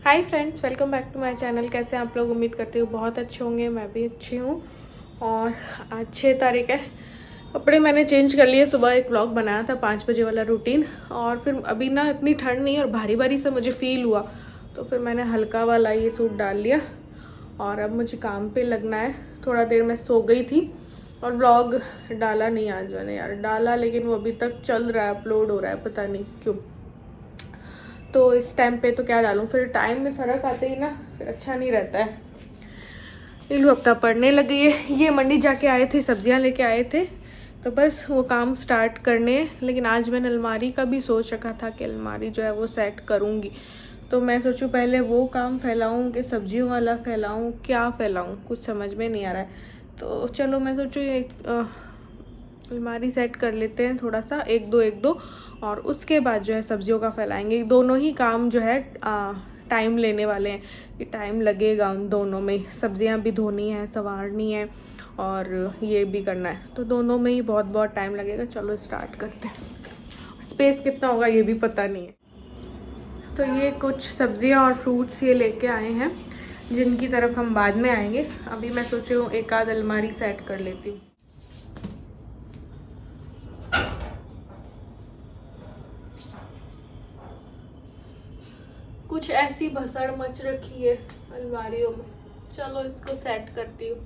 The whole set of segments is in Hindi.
Hi friends, welcome back to my channel. कैसे हैं आप लोग? उम्मीद करती हूँ बहुत अच्छे होंगे। मैं भी अच्छी हूँ। और आज 6 तारीख है। कपड़े मैंने चेंज कर लिए। सुबह एक व्लॉग बनाया था 5 बजे वाला रूटीन, और फिर अभी ना इतनी ठंड नहीं और भारी भारी सा मुझे फील हुआ, तो फिर मैंने हल्का वाला ये सूट डाल लिया और अब मुझे काम पे लगना है। थोड़ा देर मैं सो गई थी और व्लॉग डाला नहीं आज मैंने, यार डाला लेकिन वो अभी तक चल रहा है, अपलोड हो रहा है, पता नहीं क्यों। तो इस टाइम पे तो क्या डालूं, फिर टाइम में फ़र्क आते ही ना फिर अच्छा नहीं रहता है। नीलू हफ्ता पढ़ने लगी है। ये मंडी जाके आए थे, सब्जियां लेके आए थे, तो बस वो काम स्टार्ट करने। लेकिन आज मैंने अलमारी का भी सोच रखा था कि अलमारी जो है वो सेट करूँगी। तो मैं सोचूं पहले वो काम फैलाऊं कि सब्जियों वाला फैलाऊं, क्या फैलाऊं, कुछ समझ में नहीं आ रहा है। तो चलो मैं सोचूं ये अलमारी सेट कर लेते हैं थोड़ा सा, एक दो, और उसके बाद जो है सब्जियों का फैलाएंगे। दोनों ही काम जो है टाइम लेने वाले हैं, कि टाइम लगेगा उन दोनों में। सब्जियां भी धोनी है, संवारनी है, और ये भी करना है, तो दोनों में ही बहुत बहुत टाइम लगेगा। चलो स्टार्ट करते हैं। स्पेस कितना होगा ये भी पता नहीं है। तो ये कुछ सब्जियां और फ्रूट्स ये लेके आए हैं, जिनकी तरफ हम बाद में आएंगे। अभी मैं सोच रही हूँ एक आध अलमारी सेट कर लेती हूँ। कुछ ऐसी भसड़ मच रखी है अलमारियों में, चलो इसको सेट करती हूँ।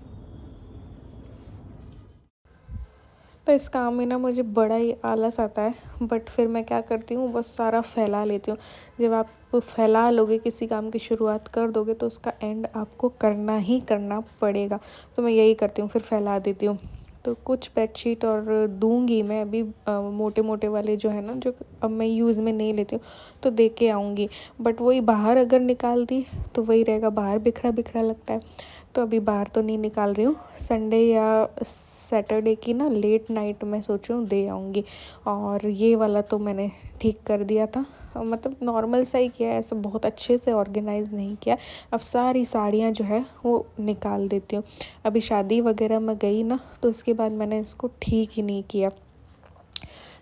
तो इस काम में ना मुझे बड़ा ही आलस आता है, बट फिर मैं क्या करती हूँ, बस सारा फैला लेती हूँ। जब आप फैला लोगे, किसी काम की शुरुआत कर दोगे, तो उसका एंड आपको करना ही करना पड़ेगा। तो मैं यही करती हूँ, फिर फैला देती हूँ। तो कुछ बेडशीट और दूंगी मैं अभी, मोटे मोटे वाले जो है ना, जो अब मैं यूज़ में नहीं लेती हूँ, तो दे के आऊँगी। बट वही बाहर अगर निकाल दी तो वही रहेगा, बाहर बिखरा बिखरा लगता है। तो अभी बाहर तो नहीं निकाल रही हूँ। संडे या सैटरडे की ना लेट नाइट मैं सोच रही हूँ दे आऊँगी। और ये वाला तो मैंने ठीक कर दिया था, मतलब नॉर्मल सा ही किया है, ऐसा बहुत अच्छे से ऑर्गेनाइज नहीं किया। अब सारी साड़ियाँ जो है वो निकाल देती हूँ। अभी शादी वगैरह में गई ना, तो उसके बाद मैंने इसको ठीक ही नहीं किया।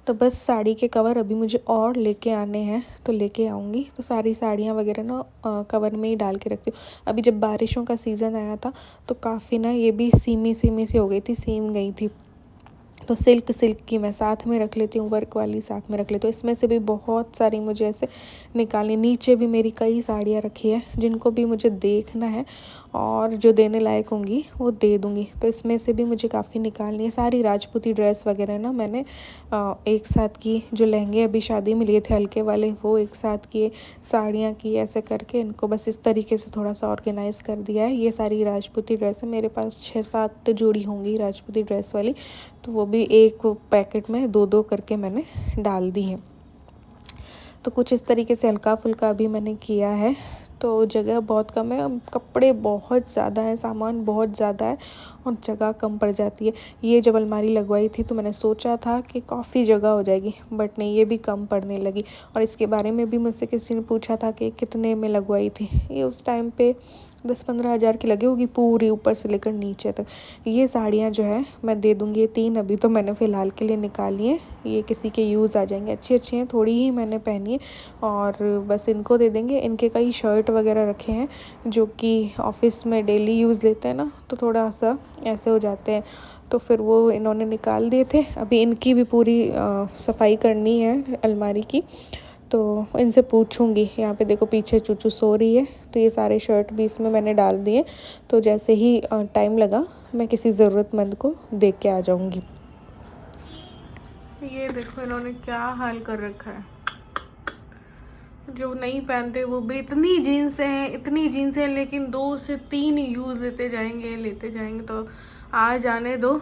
तो बस साड़ी के कवर अभी मुझे और लेके आने हैं, तो लेके आऊँगी। तो सारी साड़ियाँ वगैरह ना कवर में ही डाल के रखती हूँ। अभी जब बारिशों का सीज़न आया था, तो काफ़ी ना ये भी सीमी सीमी सी हो गई थी, सीम गई थी। तो सिल्क की मैं साथ में रख लेती हूँ, वर्क वाली साथ में रख लेती हूँ। इसमें से भी बहुत सारी मुझे ऐसे निकालनी। नीचे भी मेरी कई साड़ियाँ रखी है, जिनको भी मुझे देखना है, और जो देने लायक होंगी वो दे दूँगी। तो इसमें से भी मुझे काफ़ी निकालनी है। सारी राजपूती ड्रेस वगैरह ना मैंने एक साथ की। जो लहंगे अभी शादी में लिए थे हल्के वाले, वो एक साथ किए। साड़ियाँ की, ऐसे करके इनको बस इस तरीके से थोड़ा सा ऑर्गेनाइज़ कर दिया है। ये सारी राजपूती ड्रेस है, मेरे पास 6-7 जोड़ी होंगी राजपूती ड्रेस वाली। तो वो भी एक पैकेट में 2-2 करके मैंने डाल दी हैं। तो कुछ इस तरीके से हल्का फुल्का अभी मैंने किया है। तो जगह बहुत कम है, कपड़े बहुत ज़्यादा हैं, सामान बहुत ज़्यादा है, और जगह कम पड़ जाती है। ये जब अलमारी लगवाई थी तो मैंने सोचा था कि काफ़ी जगह हो जाएगी, बट नहीं, ये भी कम पड़ने लगी। और इसके बारे में भी मुझसे किसी ने पूछा था कि कितने में लगवाई थी। ये उस टाइम पे 10-15 हज़ार की लगी होगी, पूरी ऊपर से लेकर नीचे तक। ये साड़ियाँ जो है मैं दे दूँगी। ये 3 अभी तो मैंने फ़िलहाल के लिए निकाली हैं, ये किसी के यूज़ आ जाएंगे। अच्छी अच्छी हैं, थोड़ी ही मैंने पहनी है, और बस इनको दे देंगे। इनके कई शर्ट वगैरह रखे हैं, जो कि ऑफिस में डेली यूज़ लेते हैं ना, तो थोड़ा सा ऐसे हो जाते हैं, तो फिर वो इन्होंने निकाल दिए थे। अभी इनकी भी पूरी सफाई करनी है अलमारी की, तो इनसे पूछूंगी। यहाँ पे देखो पीछे चूचू सो रही है, तो ये सारे शर्ट भी इसमें मैंने डाल दिए। तो जैसे ही टाइम लगा, मैं किसी ज़रूरतमंद को दे के आ जाऊँगी। ये देखो इन्होंने क्या हाल कर रखा है। जो नहीं पहनते वो भी इतनी जीन्सें हैं, इतनी जीन्सें हैं, लेकिन 2 से 3 यूज़ लेते जाएंगे। तो आज आने दो,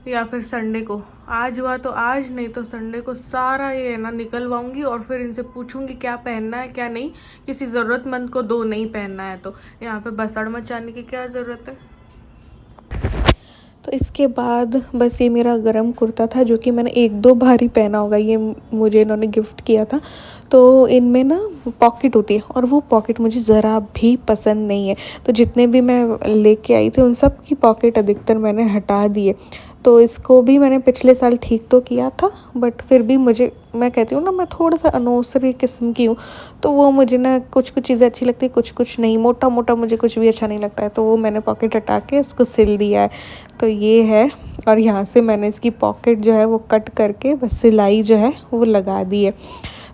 या फिर संडे को। आज हुआ तो आज, नहीं तो संडे को सारा ये है ना निकलवाऊंगी, और फिर इनसे पूछूंगी क्या पहनना है क्या नहीं। किसी ज़रूरतमंद को दो, नहीं पहनना है तो। यहाँ पे बसड़ मचाने की क्या ज़रूरत है। तो इसके बाद बस ये मेरा गरम कुर्ता था, जो कि मैंने 1-2 बार ही पहना होगा। ये मुझे इन्होंने गिफ्ट किया था। तो इनमें ना पॉकेट होती है, और वो पॉकेट मुझे ज़रा भी पसंद नहीं है। तो जितने भी मैं लेके आई थी, उन सब की पॉकेट अधिकतर मैंने हटा दी है। तो इसको भी मैंने पिछले साल ठीक तो किया था, बट फिर भी मैं कहती हूँ ना, मैं थोड़ा सा अनोसरी किस्म की हूँ, तो वो मुझे ना कुछ कुछ चीज़ें अच्छी लगती है, कुछ कुछ नहीं। मोटा मोटा मुझे कुछ भी अच्छा नहीं लगता है, तो वो मैंने पॉकेट हटा के इसको सिल दिया है। तो ये है, और यहाँ से मैंने इसकी पॉकेट जो है वो कट करके बस सिलाई जो है वो लगा दी है।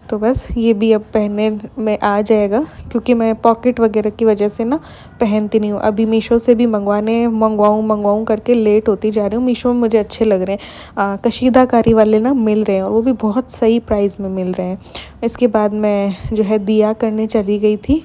तो बस ये भी अब पहनने में आ जाएगा, क्योंकि मैं पॉकेट वगैरह की वजह से ना पहनती नहीं हूँ। अभी मीशो से भी मंगवाऊँ करके लेट होती जा रही हूँ। मीशो में मुझे अच्छे लग रहे हैं, कशीदाकारी वाले ना मिल रहे हैं, और वो भी बहुत सही प्राइस में मिल रहे हैं। इसके बाद मैं जो है दिया करने चली गई थी,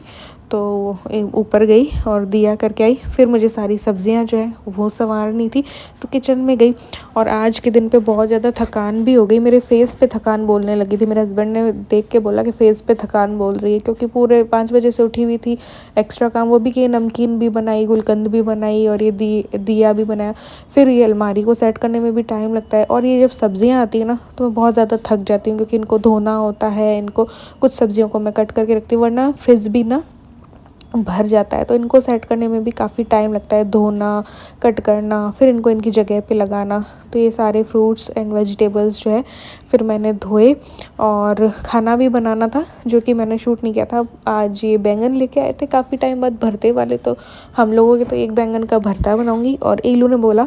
तो ऊपर गई और दिया करके आई। फिर मुझे सारी सब्जियां जो है वो संवारनी थी, तो किचन में गई। और आज के दिन पे बहुत ज़्यादा थकान भी हो गई, मेरे फेस पे थकान बोलने लगी थी। मेरे हस्बैंड ने देख के बोला कि फेस पे थकान बोल रही है, क्योंकि पूरे 5 बजे से उठी हुई थी। एक्स्ट्रा काम वो भी किए, नमकीन भी बनाई, गुलकंद भी बनाई, और ये दिया भी बनाया। फिर ये अलमारी को सेट करने में भी टाइम लगता है, और ये जब सब्जियाँ आती हैं ना तो मैं बहुत ज़्यादा थक जाती हूँ, क्योंकि इनको धोना होता है। इनको कुछ सब्जियों को मैं कट करके रखती हूँ, वरना फ्रिज भी ना भर जाता है, तो इनको सेट करने में भी काफ़ी टाइम लगता है, धोना, कट करना, फिर इनको इनकी जगह पे लगाना। तो ये सारे फ्रूट्स एंड वेजिटेबल्स जो है फिर मैंने धोए, और खाना भी बनाना था जो कि मैंने शूट नहीं किया था। आज ये बैंगन लेके आए थे काफ़ी टाइम बाद, भरते वाले। तो हम लोगों के तो एक बैंगन का भरता बनाऊँगी, और ईलू ने बोला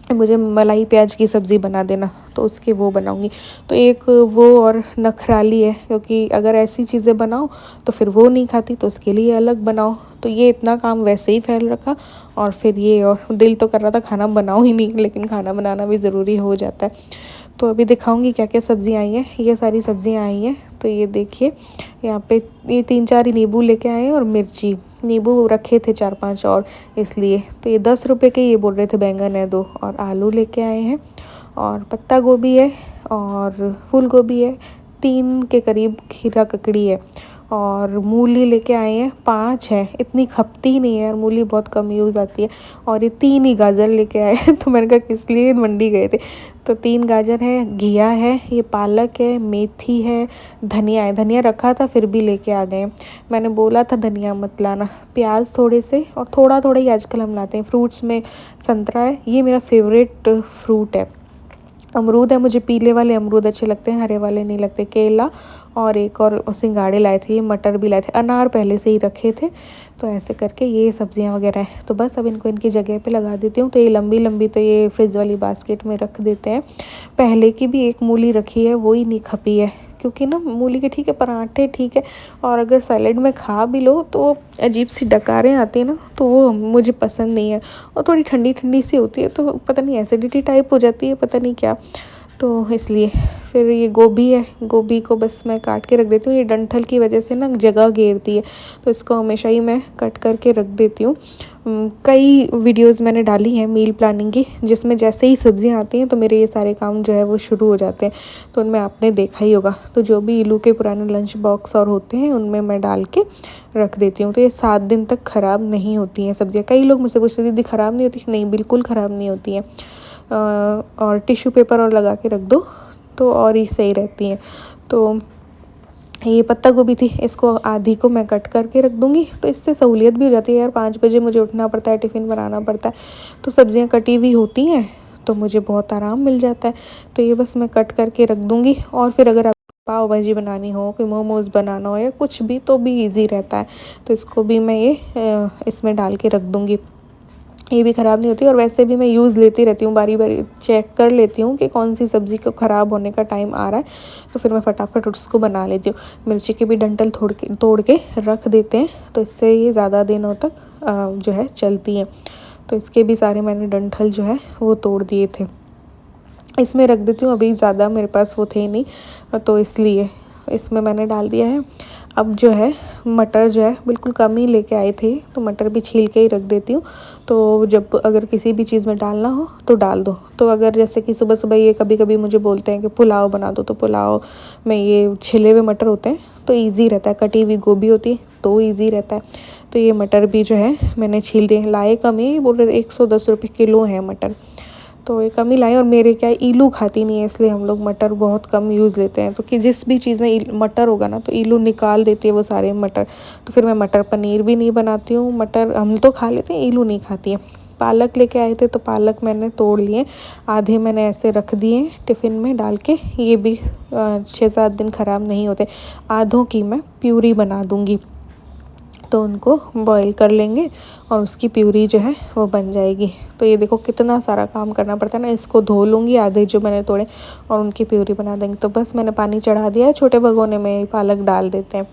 मुझे मलाई प्याज की सब्ज़ी बना देना, तो उसके वो बनाऊंगी। तो एक वो और नखराली है, क्योंकि अगर ऐसी चीज़ें बनाओ तो फिर वो नहीं खाती, तो उसके लिए अलग बनाओ। तो ये इतना काम वैसे ही फैल रखा, और फिर ये, और दिल तो कर रहा था खाना बनाओ ही नहीं, लेकिन खाना बनाना भी ज़रूरी हो जाता है। तो अभी दिखाऊंगी क्या क्या सब्ज़ियाँ आई हैं। ये सारी सब्ज़ियाँ आई हैं, तो ये देखिए यहाँ पे ये 3-4 ही नींबू लेके आए हैं, और मिर्ची, नींबू रखे थे 4-5 और, इसलिए। तो ये 10 रुपए के ये बोल रहे थे बैंगन है 2, और आलू लेके आए हैं, और पत्ता गोभी है, और फूल गोभी है, 3 के करीब खीरा ककड़ी है, और मूली लेके आए हैं 5 है। इतनी खपती ही नहीं है, और मूली बहुत कम यूज़ आती है। और ये 3 ही गाजर लेके आए हैं, तो मैंने कहा किस लिए मंडी गए थे। तो 3 गाजर है, घिया है, ये पालक है, मेथी है, धनिया है। धनिया रखा था फिर भी लेके आ गए। मैंने बोला था धनिया मत लाना। प्याज थोड़े से, और थोड़ा थोड़ा ही आजकल हम लाते हैं। फ्रूट्स में संतरा है, ये मेरा फेवरेट फ्रूट है। अमरूद है, मुझे पीले वाले अमरूद अच्छे लगते हैं, हरे वाले नहीं लगते। केला, और एक और सिंगाड़े लाए थे, ये मटर भी लाए थे, अनार पहले से ही रखे थे। तो ऐसे करके ये सब्जियां वगैरह हैं। तो बस अब इनको इनकी जगह पे लगा देती हूँ। तो ये लंबी लंबी तो ये फ्रिज वाली बास्केट में रख देते हैं। पहले की भी एक मूली रखी है, वो ही नहीं खपी है, क्योंकि ना मूली के ठीक है पराठे ठीक है, और अगर सैलेड में खा भी लो तो अजीब सी डकारें आती हैं ना, तो वो मुझे पसंद नहीं है। और थोड़ी ठंडी ठंडी सी होती है, तो पता नहीं एसिडिटी टाइप हो जाती है, पता नहीं क्या, तो इसलिए। फिर ये गोभी है, गोभी को बस मैं काट के रख देती हूँ। ये डंठल की वजह से ना जगह घेरती है, तो इसको हमेशा ही मैं कट करके रख देती हूँ। कई वीडियोस मैंने डाली हैं मील प्लानिंग की, जिसमें जैसे ही सब्जियां आती हैं तो मेरे ये सारे काम जो है वो शुरू हो जाते हैं। तो उनमें आपने देखा ही होगा, तो जो भी इलू के पुराने लंच बॉक्स और होते हैं उनमें मैं डाल के रख देती हूँ। तो ये 7 दिन तक ख़राब नहीं होती हैं सब्जियाँ। कई लोग मुझसे पूछते दीदी ख़राब नहीं होती? नहीं, बिल्कुल ख़राब नहीं होती हैं। और टिश्यू पेपर और लगा के रख दो तो और ही सही रहती हैं। तो ये पत्ता गोभी थी, इसको आधी को मैं कट करके रख दूँगी, तो इससे सहूलियत भी हो जाती है यार। 5 बजे मुझे उठना पड़ता है, टिफ़िन बनाना पड़ता है, तो सब्जियां कटी हुई होती हैं तो मुझे बहुत आराम मिल जाता है। तो ये बस मैं कट करके रख दूँगी। और फिर अगर आप पाव भाजी बनानी हो, कोई मोमोज़ बनाना हो या कुछ भी, तो भी ईज़ी रहता है। तो इसको भी मैं ये इसमें डाल के रख दूँगी, ये भी ख़राब नहीं होती। और वैसे भी मैं यूज़ लेती रहती हूँ, बारी बारी चेक कर लेती हूँ कि कौन सी सब्ज़ी को ख़राब होने का टाइम आ रहा है, तो फिर मैं फटाफट उसको बना लेती हूँ। मिर्ची के भी डंठल तोड़ के रख देते हैं, तो इससे ये ज़्यादा दिनों तक जो है चलती हैं। तो इसके भी सारे मैंने डंठल जो है वो तोड़ दिए थे, इसमें रख देती हूँ। अभी ज़्यादा मेरे पास वो थे नहीं, तो इसलिए इसमें मैंने डाल दिया है। अब जो है मटर जो है बिल्कुल कम ही लेके आए थे, तो मटर भी छील के ही रख देती हूँ। तो जब अगर किसी भी चीज़ में डालना हो तो डाल दो। तो अगर जैसे कि सुबह सुबह ये कभी कभी मुझे बोलते हैं कि पुलाव बना दो, तो पुलाव में ये छिले हुए मटर होते हैं तो ईज़ी रहता है। कटी हुई गोभी होती है तो ईज़ी रहता है। तो ये मटर भी जो है मैंने छील दिए। लाए कम ही, बोल रहे 110 रुपये किलो है मटर, तो ये कम ही लाए। और मेरे क्या ईलू खाती नहीं है, इसलिए हम लोग मटर बहुत कम यूज़ लेते हैं। तो कि जिस भी चीज़ में मटर होगा ना, तो ईलू निकाल देती है वो सारे मटर। तो फिर मैं मटर पनीर भी नहीं बनाती हूँ। मटर हम तो खा लेते हैं, ईलू नहीं खाती है। पालक लेके आए थे तो पालक मैंने तोड़ लिए, आधे मैंने ऐसे रख दिए टिफ़िन में डाल के। ये भी 6-7 दिन ख़राब नहीं होते। आधों की मैं प्यूरी बना दूँगी, तो उनको बॉईल कर लेंगे और उसकी प्यूरी जो है वो बन जाएगी। तो ये देखो कितना सारा काम करना पड़ता है ना। इसको धो लूँगी आधे जो मैंने तोड़े और उनकी प्यूरी बना देंगे। तो बस मैंने पानी चढ़ा दिया है, छोटे भगोने में पालक डाल देते हैं।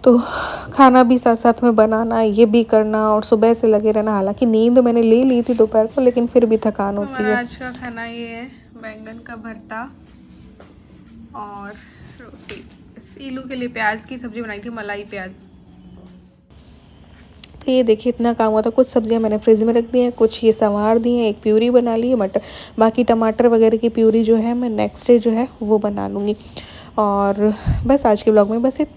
तो खाना भी साथ साथ में बनाना, ये भी करना और सुबह से लगे रहना। हालांकि नींद मैंने ले ली थी दोपहर को, लेकिन फिर भी थकान होती है। आज का खाना ये है बैंगन का भरता और रोटी। सीलू के लिए प्याज की सब्जी बनाई थी, मलाई प्याज। तो ये देखिए इतना काम हुआ था। कुछ सब्जियां मैंने फ्रिज में रख दी हैं, कुछ ये संवार दी हैं, एक प्यूरी बना ली है मटर। बाकी टमाटर वगैरह की प्यूरी जो है मैं नेक्स्ट डे जो है वो बना लूँगी। और बस आज के ब्लॉग में बस इतना।